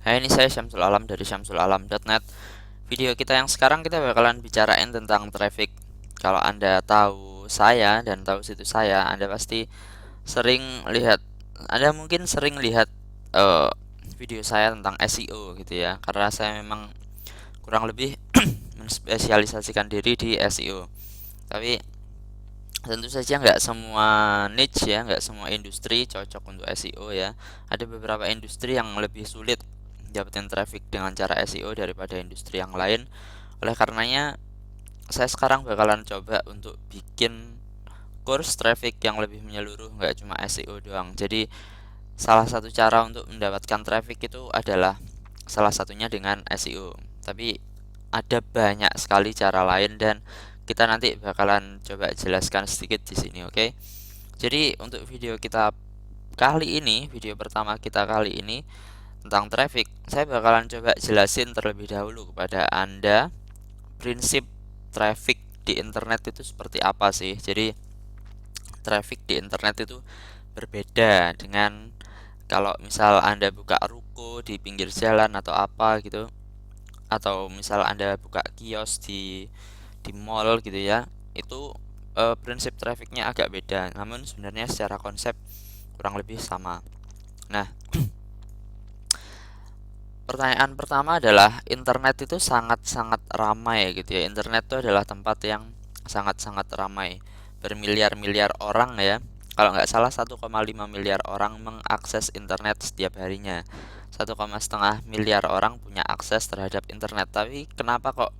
Hai, ini saya Syamsul Alam dari syamsulalam.net. Video kita yang sekarang kita bakalan bicarain tentang traffic. Kalau Anda tahu saya dan tahu situs saya, Anda pasti sering lihat, Anda mungkin sering lihat eh, video saya tentang SEO gitu ya. Karena saya memang kurang lebih menspesialisasikan diri di SEO. Tapi tentu saja nggak semua niche ya, nggak semua industri cocok untuk SEO ya. Ada beberapa industri yang lebih sulit dapetin traffic dengan cara SEO daripada industri yang lain. Oleh karenanya, saya sekarang bakalan coba untuk bikin course traffic yang lebih menyeluruh, nggak cuma SEO doang. Jadi, salah satu cara untuk mendapatkan traffic itu adalah salah satunya dengan SEO. Tapi ada banyak sekali cara lain dan kita nanti bakalan coba jelaskan sedikit di sini, oke? Jadi untuk video kita kali ini, video pertama kita kali ini tentang traffic, saya bakalan coba jelasin terlebih dahulu kepada Anda prinsip traffic di internet itu seperti apa sih. Jadi traffic di internet itu berbeda dengan kalau misal Anda buka ruko di pinggir jalan atau apa gitu, atau misal Anda buka kios di mall gitu ya. Itu prinsip trafficnya agak beda, namun sebenarnya secara konsep kurang lebih sama. Nah, pertanyaan pertama adalah internet itu sangat-sangat ramai gitu ya. Internet itu adalah tempat yang sangat-sangat ramai. Bermiliar-miliar orang ya. Kalau nggak salah 1,5 miliar orang mengakses internet setiap harinya. 1,5 miliar orang punya akses terhadap internet. Tapi kenapa kok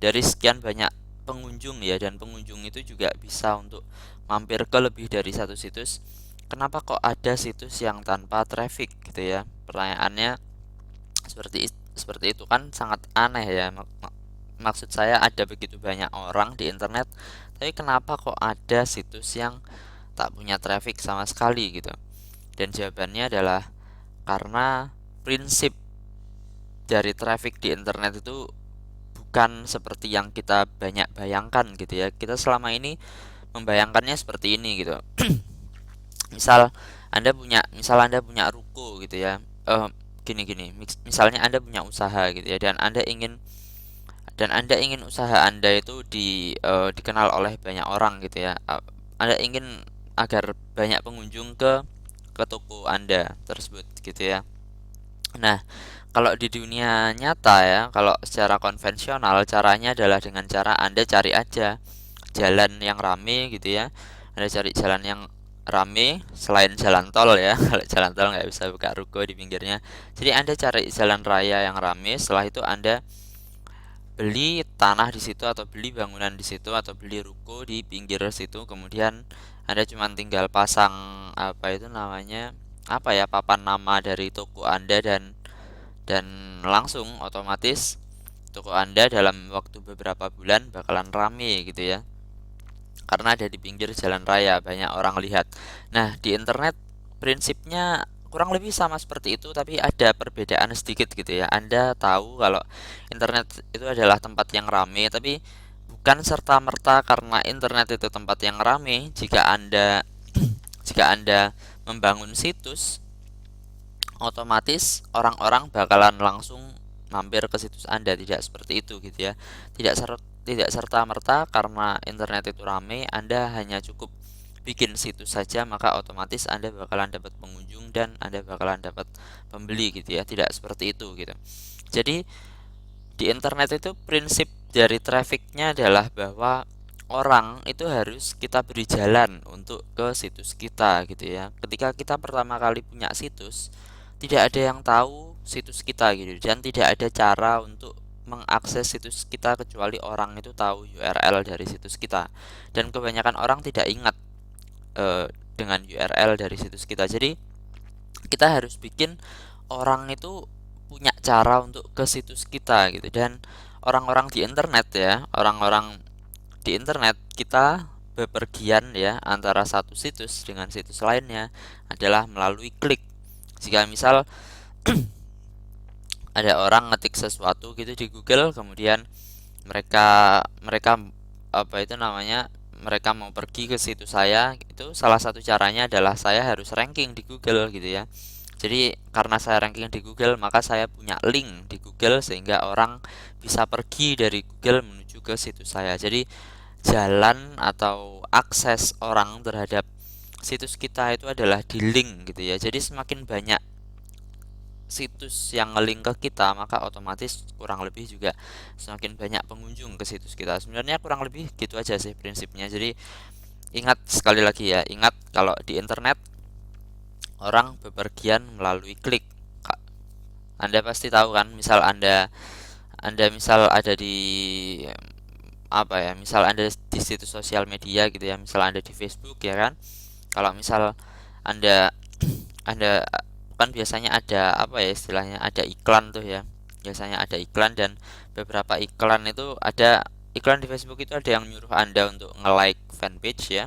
dari sekian banyak pengunjung ya, dan pengunjung itu juga bisa untuk mampir ke lebih dari satu situs, kenapa kok ada situs yang tanpa traffic gitu ya? Pertanyaannya seperti itu kan sangat aneh ya. Maksud saya ada begitu banyak orang di internet, tapi kenapa kok ada situs yang tak punya traffic sama sekali gitu? Dan jawabannya adalah karena prinsip dari traffic di internet itu bukan seperti yang kita banyak bayangkan gitu ya. Kita selama ini membayangkannya seperti ini gitu. Misal Anda punya ruko gitu ya. Gini-gini, misalnya Anda punya usaha gitu ya, dan Anda ingin usaha Anda itu dikenal oleh banyak orang gitu ya. Anda ingin agar banyak pengunjung ke toko Anda tersebut gitu ya. Nah, kalau di dunia nyata ya, kalau secara konvensional caranya adalah dengan cara Anda cari aja jalan yang rame gitu ya. Anda cari jalan yang rame selain jalan tol ya. Kalau jalan tol nggak bisa buka ruko di pinggirnya. Jadi Anda cari jalan raya yang rame, setelah itu Anda beli tanah di situ atau beli bangunan di situ atau beli ruko di pinggir situ. Kemudian Anda cuma tinggal pasang apa itu namanya, apa ya, papan nama dari toko Anda, dan langsung otomatis toko Anda dalam waktu beberapa bulan bakalan rame gitu ya. Karena ada di pinggir jalan raya, banyak orang lihat. Nah, di internet prinsipnya kurang lebih sama seperti itu, tapi ada perbedaan sedikit gitu ya. Anda tahu kalau internet itu adalah tempat yang rame, tapi bukan serta-merta karena internet itu tempat yang rame jika Anda membangun situs, otomatis orang-orang bakalan langsung mampir ke situs Anda. Tidak seperti itu gitu ya. Tidak serta-merta karena internet itu ramai Anda hanya cukup bikin situs saja maka otomatis Anda bakalan dapat pengunjung dan Anda bakalan dapat pembeli gitu ya. Tidak seperti itu gitu. Jadi di internet itu prinsip dari trafficnya adalah bahwa orang itu harus kita beri jalan untuk ke situs kita gitu ya. Ketika kita pertama kali punya situs, tidak ada yang tahu situs kita gitu, dan tidak ada cara untuk mengakses situs kita kecuali orang itu tahu URL dari situs kita. Dan kebanyakan orang tidak ingat dengan URL dari situs kita. Jadi kita harus bikin orang itu punya cara untuk ke situs kita gitu. Dan orang-orang di internet ya, orang-orang di internet kita bepergian ya antara satu situs dengan situs lainnya adalah melalui klik. Jika misal ada orang ngetik sesuatu gitu di Google, kemudian mereka mereka apa itu namanya, mereka mau pergi ke situs saya, itu salah satu caranya adalah saya harus ranking di Google gitu ya. Jadi karena saya ranking di Google, maka saya punya link di Google sehingga orang bisa pergi dari Google menuju ke situs saya. Jadi jalan atau akses orang terhadap situs kita itu adalah di link gitu ya. Jadi semakin banyak situs yang nge-link ke kita, maka otomatis kurang lebih juga semakin banyak pengunjung ke situs kita. Sebenarnya kurang lebih gitu aja sih prinsipnya. Jadi ingat sekali lagi ya, ingat kalau di internet orang bepergian melalui klik. Anda pasti tahu kan, misal Anda misal ada di apa ya, misal Anda di situs sosial media gitu ya, misal Anda di Facebook ya kan. Kalau misal Anda Anda kan biasanya ada apa ya istilahnya, ada iklan tuh ya. Biasanya ada iklan, dan beberapa iklan itu ada iklan di Facebook itu ada yang nyuruh Anda untuk nge-like fanpage ya.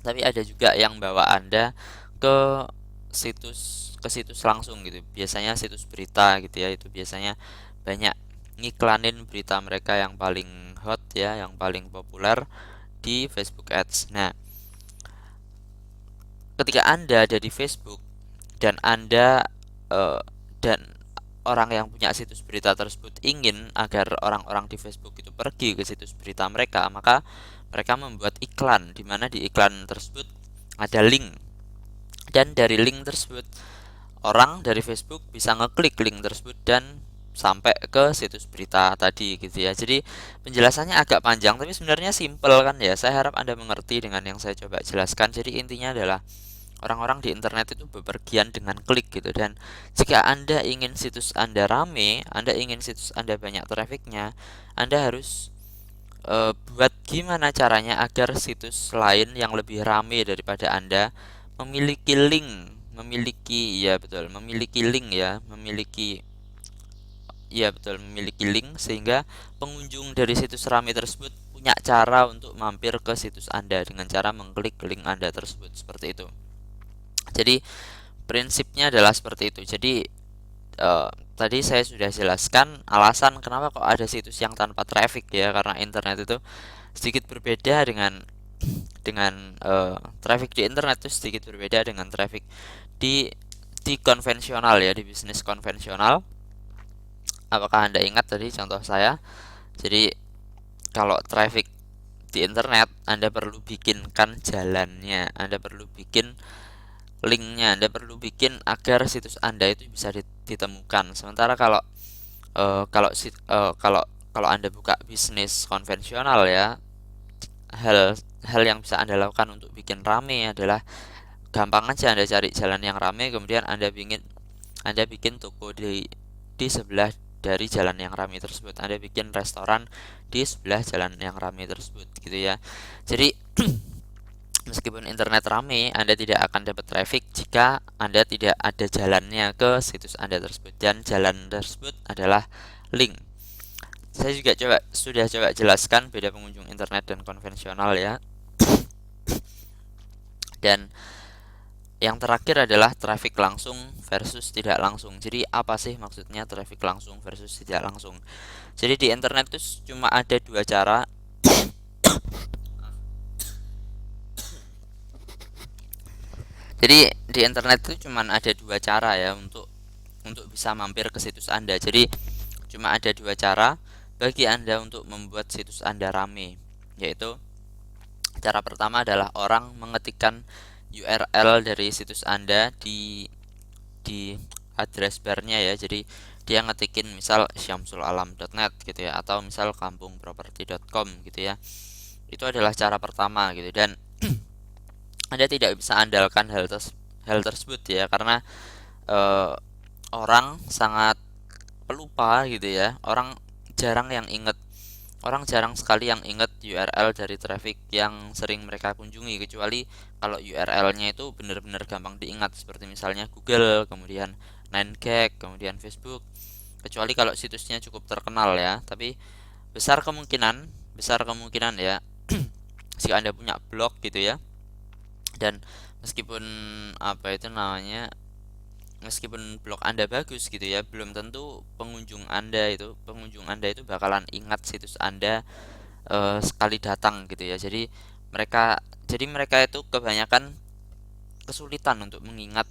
Tapi ada juga yang bawa Anda ke situs langsung gitu. Biasanya situs berita gitu ya. Itu biasanya banyak ngiklanin berita mereka yang paling hot ya, yang paling populer di Facebook Ads. Nah, ketika Anda ada di Facebook dan Anda eh, dan orang yang punya situs berita tersebut ingin agar orang-orang di Facebook itu pergi ke situs berita mereka, maka mereka membuat iklan di mana di iklan tersebut ada link, dan dari link tersebut orang dari Facebook bisa ngeklik link tersebut dan sampai ke situs berita tadi gitu ya. Jadi penjelasannya agak panjang tapi sebenarnya simple kan ya. Saya harap Anda mengerti dengan yang saya coba jelaskan. Jadi intinya adalah orang-orang di internet itu bepergian dengan klik gitu, dan jika Anda ingin situs Anda rame, Anda ingin situs Anda banyak trafiknya, Anda harus buat gimana caranya agar situs lain yang lebih rame daripada Anda memiliki link, memiliki ya betul, memiliki link ya, memiliki ya betul, memiliki link sehingga pengunjung dari situs rame tersebut punya cara untuk mampir ke situs Anda dengan cara mengklik link Anda tersebut seperti itu. Jadi prinsipnya adalah seperti itu. Jadi tadi saya sudah jelaskan alasan kenapa kok ada situs yang tanpa traffic ya, karena internet itu sedikit berbeda dengan traffic di internet itu sedikit berbeda dengan traffic di konvensional ya, di bisnis konvensional. Apakah Anda ingat tadi contoh saya? Jadi kalau traffic di internet, Anda perlu bikinkan jalannya, Anda perlu bikin linknya, Anda perlu bikin agar situs Anda itu bisa ditemukan. Sementara kalau eh, kalau sit- eh, kalau kalau Anda buka bisnis konvensional ya, hal hal yang bisa Anda lakukan untuk bikin rame adalah gampang aja, Anda cari jalan yang rame, kemudian Anda bikin toko di sebelah dari jalan yang ramai tersebut. Anda bikin restoran di sebelah jalan yang ramai tersebut gitu ya. Jadi meskipun internet ramai, Anda tidak akan dapat traffic jika Anda tidak ada jalannya ke situs Anda tersebut, dan jalan tersebut adalah link. Saya juga sudah coba jelaskan beda pengunjung internet dan konvensional ya. Dan yang terakhir adalah traffic langsung versus tidak langsung. Jadi apa sih maksudnya traffic langsung versus tidak langsung? Jadi di internet itu cuma ada dua cara. Jadi di internet itu cuma ada dua cara ya untuk bisa mampir ke situs Anda. Jadi cuma ada dua cara bagi Anda untuk membuat situs Anda rame, yaitu cara pertama adalah orang mengetikkan URL dari situs Anda di address barnya ya. Jadi dia ngetikin misal syamsulalam.net gitu ya, atau misal kampungproperti.com gitu ya. Itu adalah cara pertama gitu, dan Anda tidak bisa andalkan hal tersebut ya, karena eh, orang sangat pelupa gitu ya. Orang jarang sekali yang ingat URL dari traffic yang sering mereka kunjungi, kecuali kalau URL-nya itu benar-benar gampang diingat seperti misalnya Google, kemudian 9gag, kemudian Facebook. Kecuali kalau situsnya cukup terkenal ya, tapi besar kemungkinan besar kemungkinan ya jika Anda punya blog gitu ya, dan meskipun apa itu namanya, meskipun blog Anda bagus gitu ya, belum tentu pengunjung Anda itu bakalan ingat situs Anda sekali datang gitu ya. Jadi mereka itu kebanyakan kesulitan untuk mengingat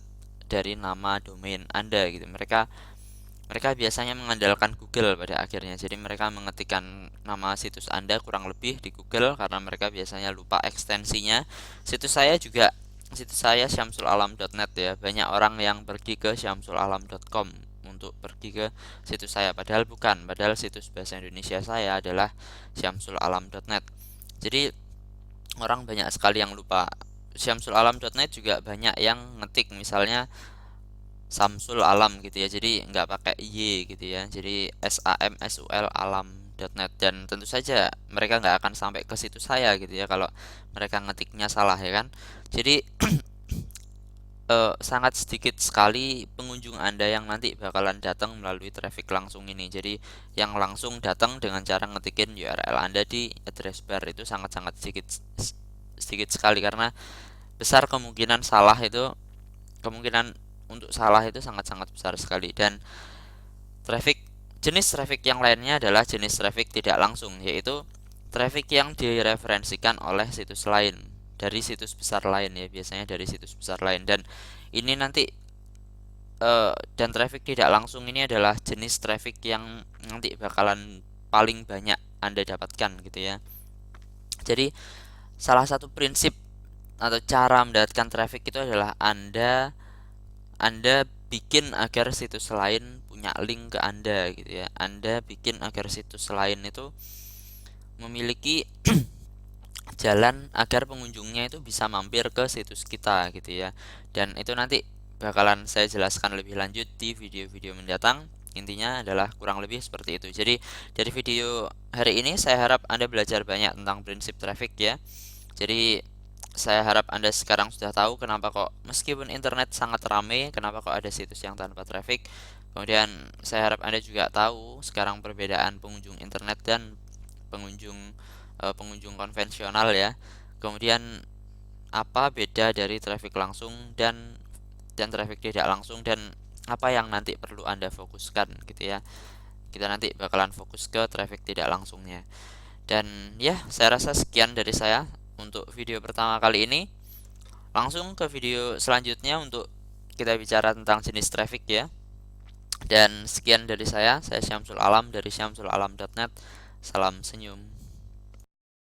dari nama domain Anda gitu. Mereka biasanya mengandalkan Google pada akhirnya. Jadi mereka mengetikkan nama situs Anda kurang lebih di Google karena mereka biasanya lupa ekstensinya. Situs saya syamsulalam.net ya. Banyak orang yang pergi ke syamsulalam.com untuk pergi ke situs saya, padahal bukan. Padahal situs bahasa Indonesia saya adalah syamsulalam.net. Jadi orang banyak sekali yang lupa. Syamsulalam.net juga banyak yang ngetik misalnya Samsul Alam gitu ya, jadi nggak pakai Y gitu ya, jadi SAMSUL alam.net, dan tentu saja mereka nggak akan sampai ke situs saya gitu ya kalau mereka ngetiknya salah ya kan. Jadi sangat sedikit sekali pengunjung Anda yang nanti bakalan datang melalui traffic langsung ini. Jadi yang langsung datang dengan cara ngetikin URL Anda di address bar itu sangat-sangat sedikit sekali, karena besar kemungkinan salah itu, kemungkinan untuk salah itu sangat-sangat besar sekali. Dan traffic jenis traffic yang lainnya adalah jenis traffic tidak langsung, yaitu traffic yang direferensikan oleh situs lain, dari situs besar lain ya, biasanya dari situs besar lain. Dan ini nanti dan traffic tidak langsung ini adalah jenis traffic yang nanti bakalan paling banyak Anda dapatkan gitu ya. Jadi salah satu prinsip atau cara mendapatkan traffic itu adalah Anda bikin agar situs lain punya link ke Anda gitu ya. Anda bikin agar situs lain itu memiliki jalan agar pengunjungnya itu bisa mampir ke situs kita gitu ya. Dan itu nanti bakalan saya jelaskan lebih lanjut di video-video mendatang. Intinya adalah kurang lebih seperti itu. Jadi dari video hari ini saya harap Anda belajar banyak tentang prinsip traffic ya. Jadi saya harap Anda sekarang sudah tahu kenapa kok meskipun internet sangat ramai, kenapa kok ada situs yang tanpa traffic. Kemudian saya harap Anda juga tahu sekarang perbedaan pengunjung internet dan pengunjung konvensional ya. Kemudian apa beda dari traffic langsung dan traffic tidak langsung, dan apa yang nanti perlu Anda fokuskan gitu ya. Kita nanti bakalan fokus ke traffic tidak langsungnya. Dan ya, saya rasa sekian dari saya untuk video pertama kali ini. Langsung ke video selanjutnya untuk kita bicara tentang jenis traffic ya. Dan sekian dari saya Syamsul Alam dari syamsulalam.net. Salam senyum.